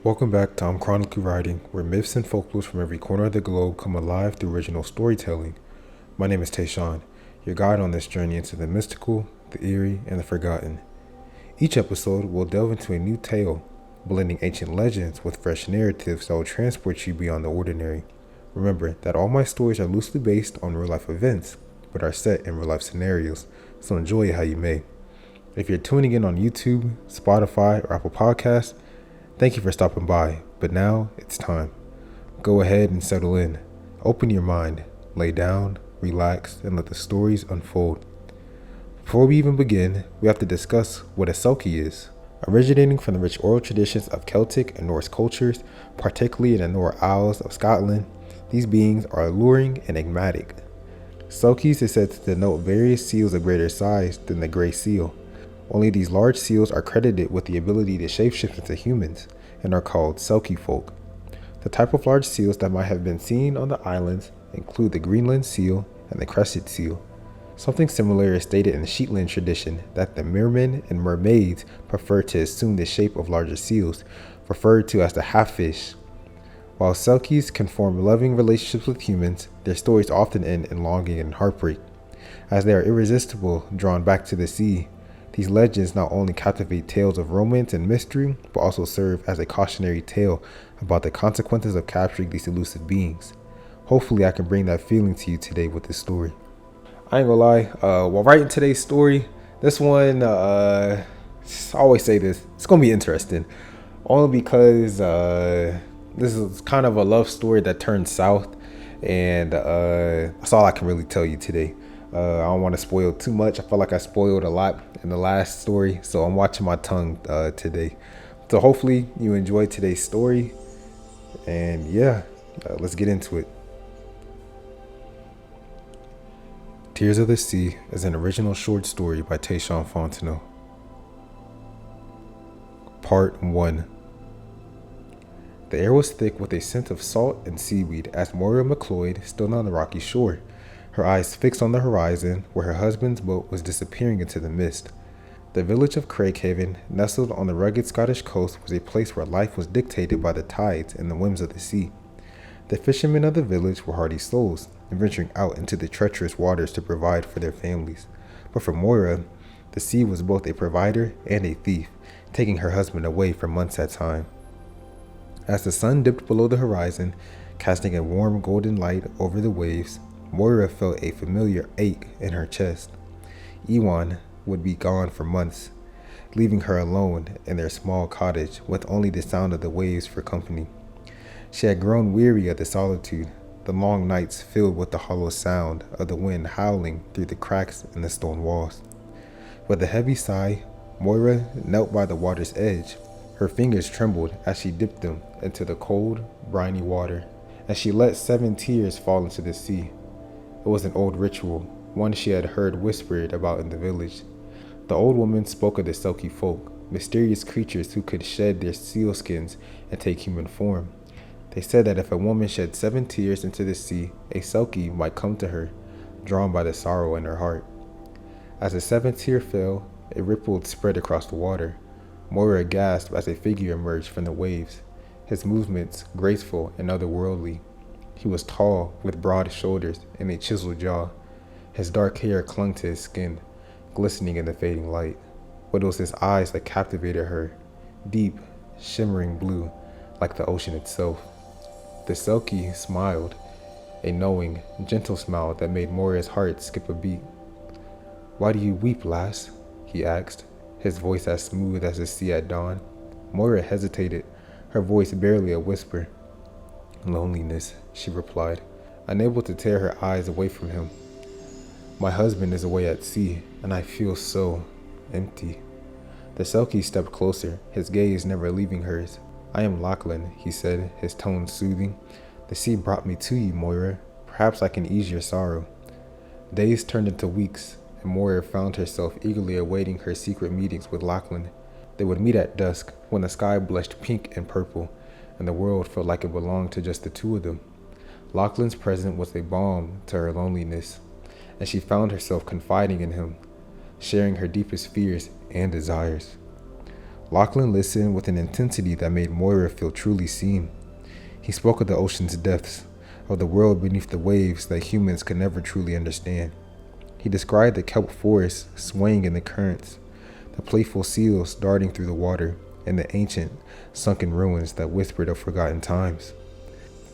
Welcome back to Imchroniccallywriting, where myths and folklore from every corner of the globe come alive through original storytelling. My name is Tashawn, your guide on this journey into the mystical, the eerie, and the forgotten. Each episode will delve into a new tale, blending ancient legends with fresh narratives that will transport you beyond the ordinary. Remember that all my stories are loosely based on real-life events, but are set in real-life scenarios, so enjoy it how you may. If you're tuning in on YouTube, Spotify, or Apple Podcasts, thank you for stopping by, but now it's time. Go ahead and settle in. Open your mind, lay down, relax, and let the stories unfold. Before we even begin, we have to discuss what a selkie is. Originating from the rich oral traditions of Celtic and Norse cultures, particularly in the North Isles of Scotland, these beings are alluring and enigmatic. Selkies is said to denote various seals of greater size than the gray seal. Only these large seals are credited with the ability to shapeshift into humans and are called selkie folk. The type of large seals that might have been seen on the islands include the Greenland seal and the crested seal. Something similar is stated in the Shetland tradition that the mermen and mermaids prefer to assume the shape of larger seals, referred to as the half-fish. While selkies can form loving relationships with humans, their stories often end in longing and heartbreak. As they are irresistible, drawn back to the sea, these legends not only captivate tales of romance and mystery, but also serve as a cautionary tale about the consequences of capturing these elusive beings. Hopefully I can bring that feeling to you today with this story. I ain't gonna lie, while writing today's story, this one, I always say this, it's gonna be interesting. Only because this is kind of a love story that turned south, and that's all I can really tell you today. I don't want to spoil too much. I felt like I spoiled a lot in the last story, so I'm watching my tongue today. So hopefully you enjoyed today's story, and yeah, let's get into it. Tears of the Sea is an original short story by Tashawn Fonteneaux. Part 1. The air was thick with a scent of salt and seaweed as Moira McLeod stood on the rocky shore, her eyes fixed on the horizon where her husband's boat was disappearing into the mist. The village of Craighaven, nestled on the rugged Scottish coast, was a place where life was dictated by the tides and the whims of the sea. The fishermen of the village were hardy souls, venturing out into the treacherous waters to provide for their families. But for Moira, the sea was both a provider and a thief, taking her husband away for months at a time. As the sun dipped below the horizon, casting a warm golden light over the waves, Moira felt a familiar ache in her chest. Ewan would be gone for months, leaving her alone in their small cottage with only the sound of the waves for company. She had grown weary of the solitude, the long nights filled with the hollow sound of the wind howling through the cracks in the stone walls. With a heavy sigh, Moira knelt by the water's edge. Her fingers trembled as she dipped them into the cold, briny water, as she let 7 tears fall into the sea. It was an old ritual, one she had heard whispered about in the village. The old woman spoke of the selkie folk, mysterious creatures who could shed their seal skins and take human form. They said that if a woman shed 7 tears into the sea, a selkie might come to her, drawn by the sorrow in her heart. As the 7th tear fell, a ripple spread across the water. Moira gasped as a figure emerged from the waves, his movements graceful and otherworldly. He was tall, with broad shoulders and a chiseled jaw. His dark hair clung to his skin, glistening in the fading light. But it was his eyes that captivated her, deep, shimmering blue, like the ocean itself. The selkie smiled, a knowing, gentle smile that made Moira's heart skip a beat. "Why do you weep, lass?" he asked, his voice as smooth as the sea at dawn. Moira hesitated, her voice barely a whisper. "Loneliness," she replied, unable to tear her eyes away from him. "My husband is away at sea, and I feel so empty." The selkie stepped closer, his gaze never leaving hers. "I am Lachlan," he said, his tone soothing. "The sea brought me to you, Moira. Perhaps I can ease your sorrow." Days turned into weeks, and Moira found herself eagerly awaiting her secret meetings with Lachlan. They would meet at dusk, when the sky blushed pink and purple, and the world felt like it belonged to just the two of them. Lachlan's presence was a balm to her loneliness, and she found herself confiding in him, sharing her deepest fears and desires. Lachlan listened with an intensity that made Moira feel truly seen. He spoke of the ocean's depths, of the world beneath the waves that humans could never truly understand. He described the kelp forests swaying in the currents, the playful seals darting through the water, and the ancient, sunken ruins that whispered of forgotten times.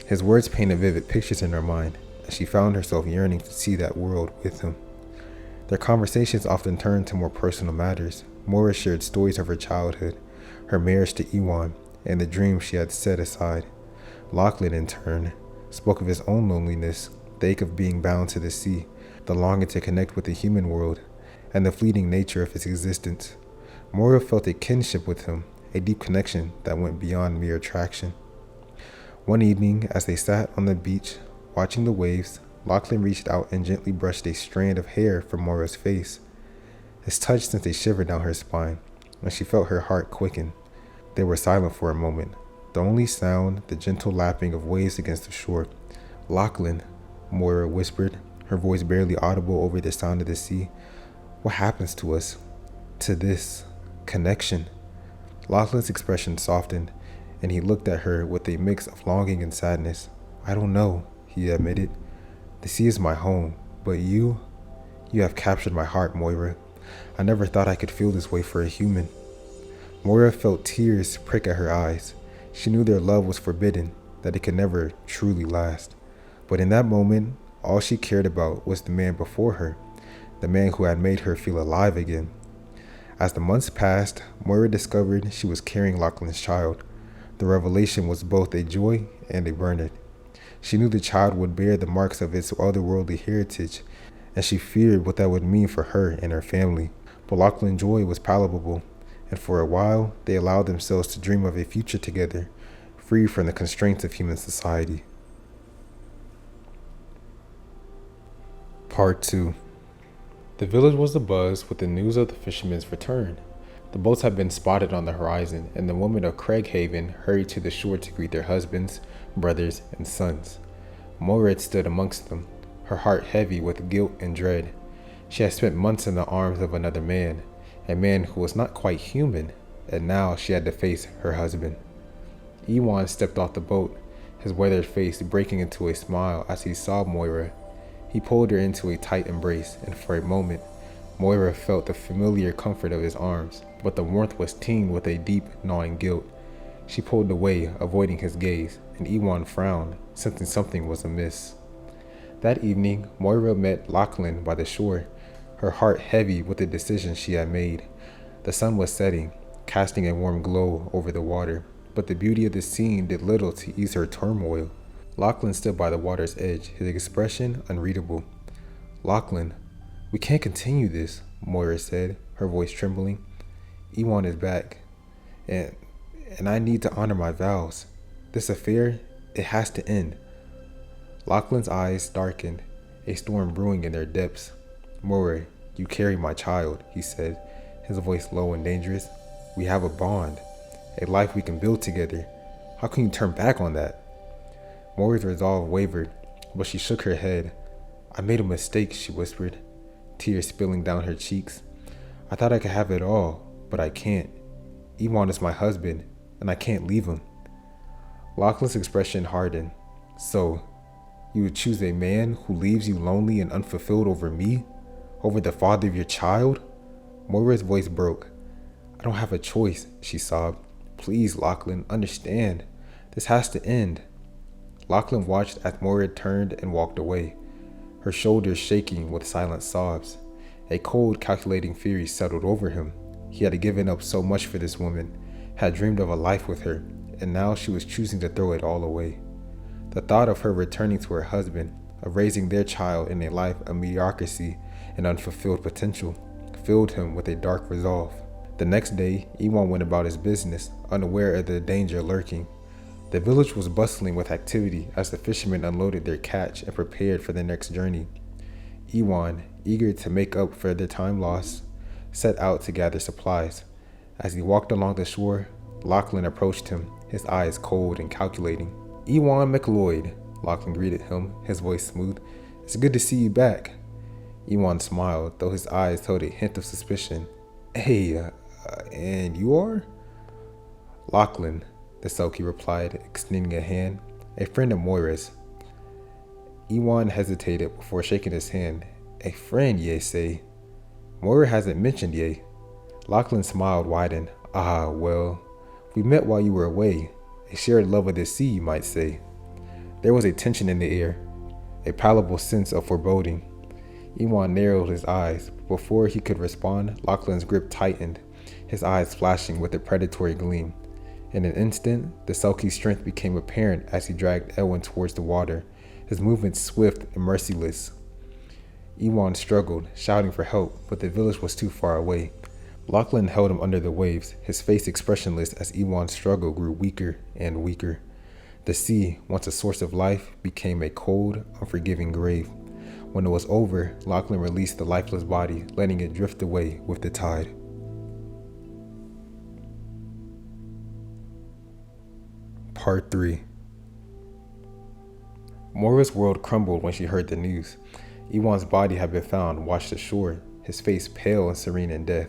His words painted vivid pictures in her mind, and she found herself yearning to see that world with him. Their conversations often turned to more personal matters. Moira shared stories of her childhood, her marriage to Ewan, and the dreams she had set aside. Lachlan, in turn, spoke of his own loneliness, the ache of being bound to the sea, the longing to connect with the human world, and the fleeting nature of his existence. Moira felt a kinship with him, a deep connection that went beyond mere attraction. One evening, as they sat on the beach, watching the waves, Lachlan reached out and gently brushed a strand of hair from Moira's face. His touch sent a shiver down her spine, and she felt her heart quicken. They were silent for a moment, the only sound the gentle lapping of waves against the shore. "Lachlan," Moira whispered, her voice barely audible over the sound of the sea. "What happens to us? To this connection?" Lachlan's expression softened, and he looked at her with a mix of longing and sadness. "I don't know," he admitted. "The sea is my home, but you have captured my heart, Moira. I never thought I could feel this way for a human." Moira felt tears prick at her eyes. She knew their love was forbidden, that it could never truly last. But in that moment, all she cared about was the man before her, the man who had made her feel alive again. As the months passed, Moira discovered she was carrying Lachlan's child. The revelation was both a joy and a burden. She knew the child would bear the marks of its otherworldly heritage, and she feared what that would mean for her and her family. But Lachlan's joy was palpable, and for a while they allowed themselves to dream of a future together, free from the constraints of human society. Part 2. The village was abuzz with the news of the fishermen's return. The boats had been spotted on the horizon, and the women of Craighaven hurried to the shore to greet their husbands, brothers, and sons. Moira had stood amongst them, her heart heavy with guilt and dread. She had spent months in the arms of another man, a man who was not quite human, and now she had to face her husband. Ewan stepped off the boat, his weathered face breaking into a smile as he saw Moira. He pulled her into a tight embrace, and for a moment, Moira felt the familiar comfort of his arms, but the warmth was tinged with a deep, gnawing guilt. She pulled away, avoiding his gaze, and Ewan frowned, sensing something was amiss. That evening, Moira met Lachlan by the shore, her heart heavy with the decision she had made. The sun was setting, casting a warm glow over the water, but the beauty of the scene did little to ease her turmoil. Lachlan stood by the water's edge, his expression unreadable. "Lachlan, we can't continue this," Moira said, her voice trembling. "Ewan is back, and I need to honor my vows. This affair, it has to end." Lachlan's eyes darkened, a storm brewing in their depths. "Moira, you carry my child," he said, his voice low and dangerous. "We have a bond, a life we can build together. How can you turn back on that?" Moira's resolve wavered, but she shook her head. "I made a mistake," she whispered, tears spilling down her cheeks. "I thought I could have it all, but I can't. Ewan is my husband, and I can't leave him." Lachlan's expression hardened. "So, you would choose a man who leaves you lonely and unfulfilled over me? Over the father of your child?" Moira's voice broke. "I don't have a choice," she sobbed. "Please, Lachlan, understand. This has to end." Lachlan watched as Moira turned and walked away, her shoulders shaking with silent sobs. A cold, calculating fury settled over him. He had given up so much for this woman, had dreamed of a life with her, and now she was choosing to throw it all away. The thought of her returning to her husband, of raising their child in a life of mediocrity and unfulfilled potential, filled him with a dark resolve. The next day, Ewan went about his business, unaware of the danger lurking. The village was bustling with activity as the fishermen unloaded their catch and prepared for their next journey. Ewan, eager to make up for the time lost, set out to gather supplies. As he walked along the shore, Lachlan approached him, his eyes cold and calculating. "Ewan McLeod," Lachlan greeted him, his voice smooth. "It's good to see you back." Ewan smiled, though his eyes held a hint of suspicion. "Hey, and you are?" Lachlan, the Selkie replied, extending a hand. A friend of Moira's. Ewan hesitated before shaking his hand. A friend, ye say? Moira hasn't mentioned ye. Lachlan smiled widened. Ah, well, we met while you were away. A shared love of the sea, you might say. There was a tension in the air, a palpable sense of foreboding. Ewan narrowed his eyes. Before he could respond, Lachlan's grip tightened, his eyes flashing with a predatory gleam. In an instant, the Selkie's strength became apparent as he dragged Elwyn towards the water, his movements swift and merciless. Ewan struggled, shouting for help, but the village was too far away. Lachlan held him under the waves, his face expressionless as Ewan's struggle grew weaker and weaker. The sea, once a source of life, became a cold, unforgiving grave. When it was over, Lachlan released the lifeless body, letting it drift away with the tide. Part 3. Moira's world crumbled when she heard the news. Ewan's body had been found washed ashore, his face pale and serene in death.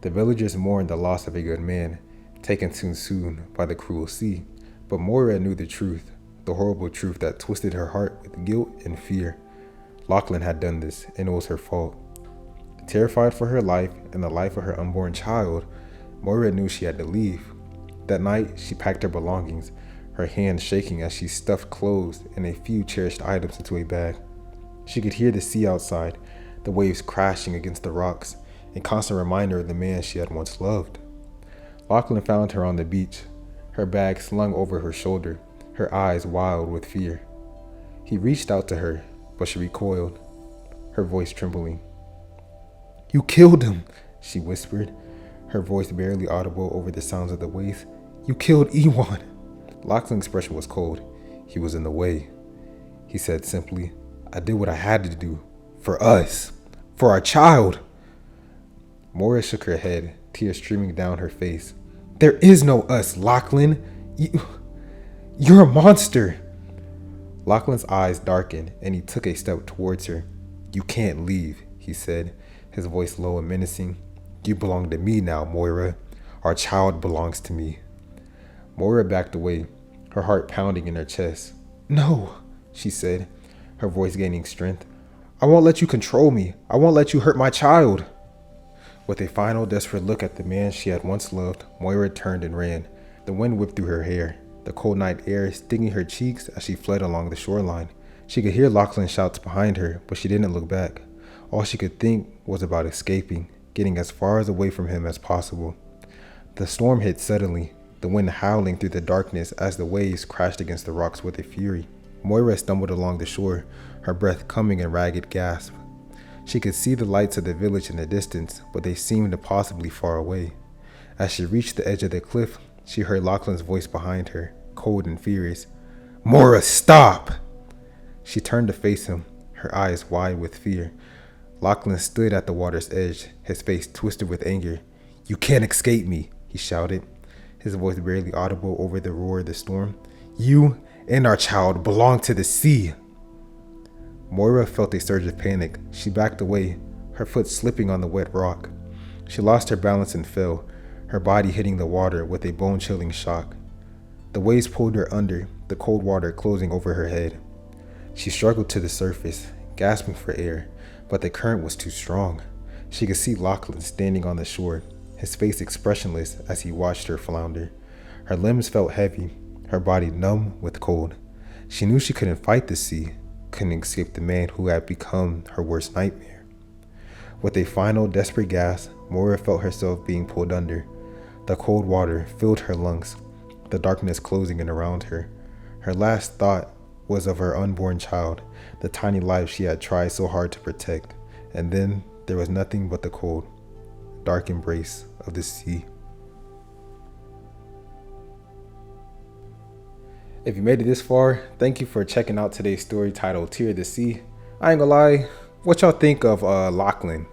The villagers mourned the loss of a good man, taken too soon by the cruel sea. But Moira knew the truth, the horrible truth that twisted her heart with guilt and fear. Lachlan had done this, and it was her fault. Terrified for her life and the life of her unborn child, Moira knew she had to leave. That night, she packed her belongings, her hands shaking as she stuffed clothes and a few cherished items into a bag. She could hear the sea outside, the waves crashing against the rocks, a constant reminder of the man she had once loved. Lachlan found her on the beach, her bag slung over her shoulder, her eyes wild with fear. He reached out to her, but she recoiled, her voice trembling. "You killed him," she whispered, her voice barely audible over the sounds of the waves. "You killed Ewan." Lachlan's expression was cold. He was in the way. He said simply, "I did what I had to do. For us. For our child." Moira shook her head, tears streaming down her face. "There is no us, Lachlan. You're a monster." Lachlan's eyes darkened, and he took a step towards her. "You can't leave," he said, his voice low and menacing. "You belong to me now, Moira. Our child belongs to me." Moira backed away, her heart pounding in her chest. "No," she said, her voice gaining strength. "I won't let you control me. I won't let you hurt my child." With a final desperate look at the man she had once loved, Moira turned and ran. The wind whipped through her hair, the cold night air stinging her cheeks as she fled along the shoreline. She could hear Lachlan's shouts behind her, but she didn't look back. All she could think was about escaping, getting as far away from him as possible. The storm hit suddenly, the wind howling through the darkness as the waves crashed against the rocks with a fury. Moira stumbled along the shore, her breath coming in ragged gasps. She could see the lights of the village in the distance, but they seemed impossibly far away. As she reached the edge of the cliff, she heard Lachlan's voice behind her, cold and furious. "Moira, stop!" She turned to face him, her eyes wide with fear. Lachlan stood at the water's edge, his face twisted with anger. "You can't escape me," he shouted, his voice barely audible over the roar of the storm. "You and our child belong to the sea." Moira felt a surge of panic. She backed away, her foot slipping on the wet rock. She lost her balance and fell, her body hitting the water with a bone-chilling shock. The waves pulled her under, the cold water closing over her head. She struggled to the surface, gasping for air, but the current was too strong. She could see Lachlan standing on the shore, his face expressionless as he watched her flounder. Her limbs felt heavy, her body numb with cold. She knew she couldn't fight the sea, couldn't escape the man who had become her worst nightmare. With a final desperate gasp, Moira felt herself being pulled under. The cold water filled her lungs, the darkness closing in around her. Her last thought was of her unborn child, the tiny life she had tried so hard to protect. And then there was nothing but the cold, dark embrace of the sea. If you made it this far, thank you for checking out today's story titled Tear of the Sea. I ain't gonna lie, what y'all think of Lachlan?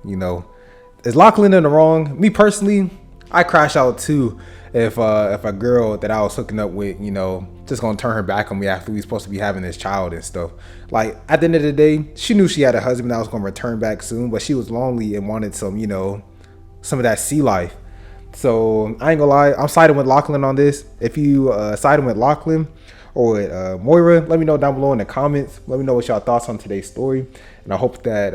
Is Lachlan in the wrong? Me personally, I crash out too if a girl that I was hooking up with, just gonna turn her back on me after we supposed to be having this child and stuff. Like, at the end of the day, she knew she had a husband that was gonna return back soon, but she was lonely and wanted some of that sea life. So I ain't gonna lie, I'm siding with Lachlan on this. If you siding with Lachlan or with Moira, let me know down below in the comments. Let me know what y'all thoughts on today's story, and I hope that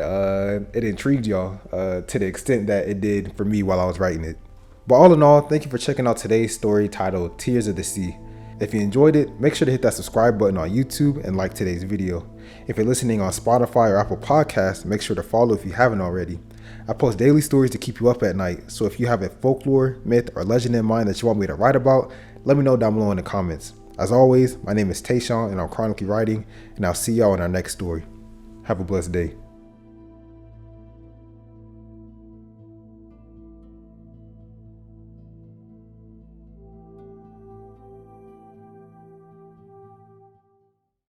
it intrigued y'all to the extent that it did for me while I was writing it. But all in all, thank you for checking out today's story titled Tears of the Sea. If you enjoyed it, make sure to hit that subscribe button on YouTube and like today's video. If you're listening on Spotify or Apple Podcasts, make sure to follow if you haven't already. I post daily stories to keep you up at night, so if you have a folklore, myth, or legend in mind that you want me to write about, let me know down below in the comments. As always, my name is Tashawn and I'm chronically writing, and I'll see y'all in our next story. Have a blessed day.